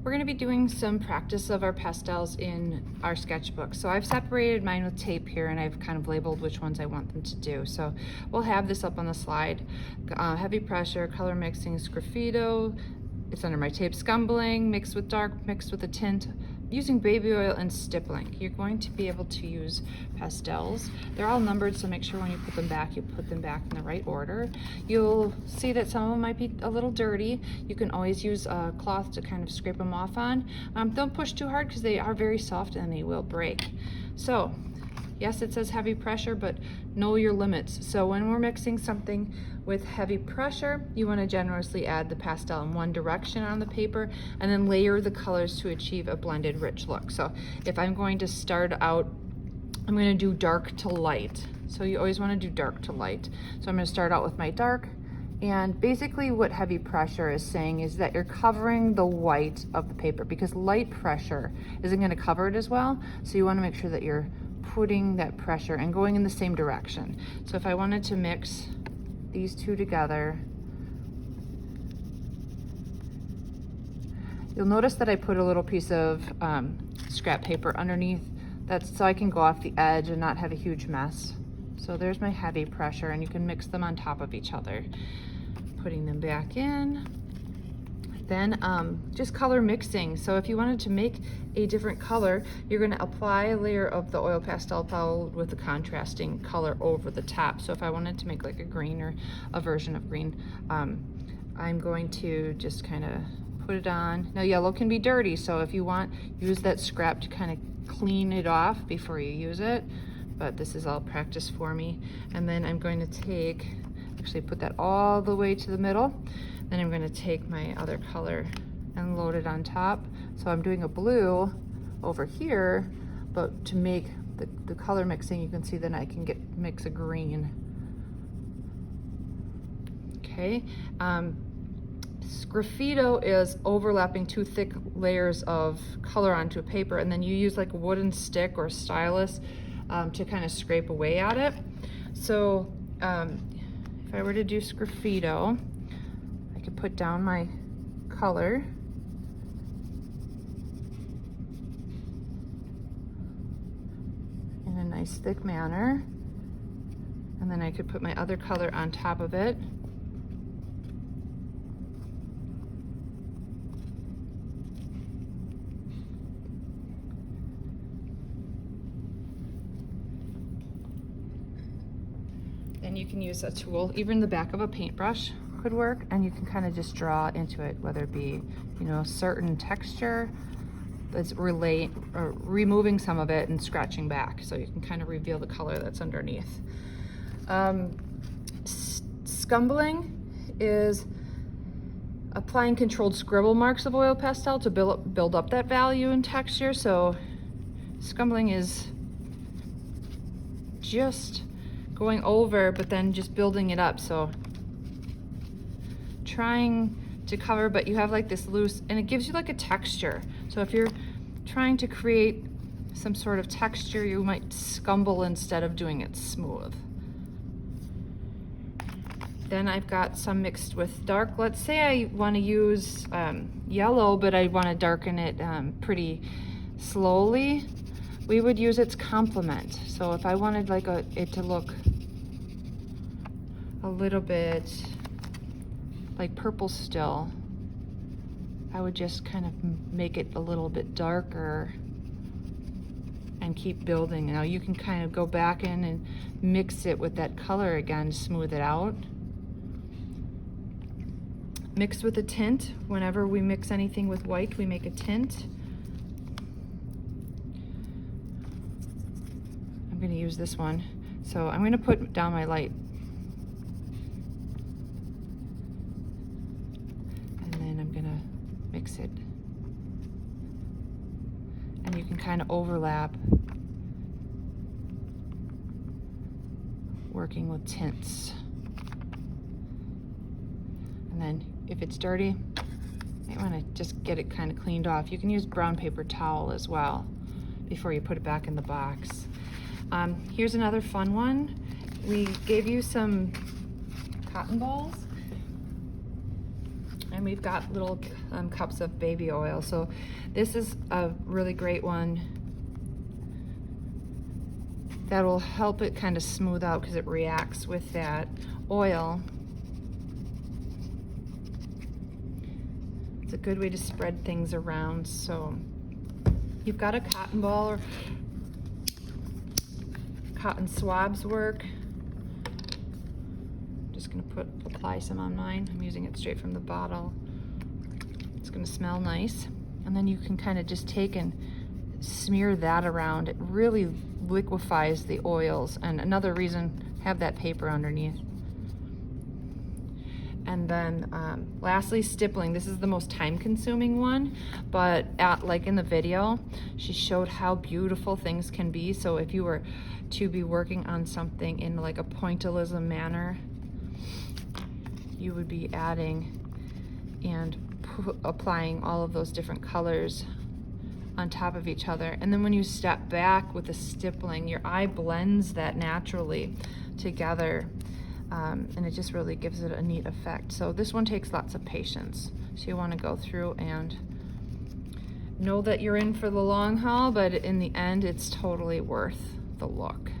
We're going to be doing some practice of our pastels in our sketchbook. So I've separated mine with tape here, and I've kind of labeled which ones I want them to do. So we'll have this up on the slide. Heavy pressure, color mixing, sgraffito. It's under my tape. Scumbling, mixed with dark, mixed with a tint. Using baby oil and stippling. You're going to be able to use pastels. They're all numbered, so make sure when you put them back, you put them back in the right order. You'll see that some of them might be a little dirty. You can always use a cloth to kind of scrape them off on. Don't push too hard because they are very soft and they will break. So, yes, it says heavy pressure, but know your limits. So when we're mixing something with heavy pressure, you want to generously add the pastel in one direction on the paper and then layer the colors to achieve a blended, rich look. So if I'm going to start out, I'm going to do dark to light. So you always want to do dark to light. So I'm going to start out with my dark. And basically what heavy pressure is saying is that you're covering the white of the paper, because light pressure isn't going to cover it as well. So you want to make sure that you're putting that pressure and going in the same direction. So if I wanted to mix these two together, you'll notice that I put a little piece of scrap paper underneath. That's so I can go off the edge and not have a huge mess. So there's my heavy pressure, and you can mix them on top of each other. Putting them back in. Then just color mixing. So if you wanted to make a different color, you're going to apply a layer of the oil pastel followed with the contrasting color over the top. So if I wanted to make like a green or a version of green, I'm going to just kind of put it on. Now yellow can be dirty, so if you want, use that scrap to kind of clean it off before you use it. But this is all practice for me. And then I'm going to actually put that all the way to the middle. Then I'm going to take my other color and load it on top. So I'm doing a blue over here, but to make the color mixing, you can see then I can mix a green. Okay. Sgraffito is overlapping two thick layers of color onto a paper, and then you use like a wooden stick or stylus to kind of scrape away at it. So if I were to do sgraffito, I could put down my color in a nice thick manner, and then I could put my other color on top of it. And you can use a tool, even the back of a paintbrush could work, and you can kind of just draw into it, whether it be, you know, a certain texture that's removing some of it and scratching back, so you can kind of reveal the color that's underneath. Scumbling is applying controlled scribble marks of oil pastel to build up that value and texture. So scumbling is just going over, but then just building it up. So trying to cover, but you have like this loose, and it gives you like a texture. So if you're trying to create some sort of texture, you might scumble instead of doing it smooth. Then I've got some mixed with dark. Let's say I want to use yellow, but I want to darken it pretty slowly. We would use its complement. So if I wanted like it to look a little bit like purple still, I would just kind of make it a little bit darker and keep building. Now you can kind of go back in and mix it with that color again, smooth it out. Mix with a tint. Whenever we mix anything with white, we make a tint. I'm going to use this one. So I'm going to put down my light. And then I'm going to mix it. And you can kind of overlap working with tints. And then if it's dirty, you might want to just get it kind of cleaned off. You can use brown paper towel as well before you put it back in the box. Here's another fun one. We gave you some cotton balls, And we've got little cups of baby oil. So this is a really great one that will help it kind of smooth out because it reacts with that oil. It's a good way to spread things around. So you've got a cotton ball or cotton swabs work. Just gonna apply some on mine. I'm using it straight from the bottle. It's gonna smell nice. And then you can kind of just take and smear that around. It really liquefies the oils. And another reason, have that paper underneath. And then lastly, stippling. This is the most time-consuming one, but like in the video, she showed how beautiful things can be. So if you were to be working on something in like a pointillism manner, you would be adding and applying all of those different colors on top of each other. And then when you step back with the stippling, your eye blends that naturally together. And it just really gives it a neat effect. So this one takes lots of patience. So you want to go through and know that you're in for the long haul, but in the end, it's totally worth the look.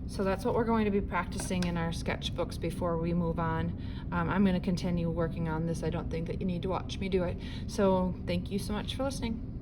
So that's what we're going to be practicing in our sketchbooks before we move on. I'm going to continue working on this. I don't think that you need to watch me do it. So thank you so much for listening.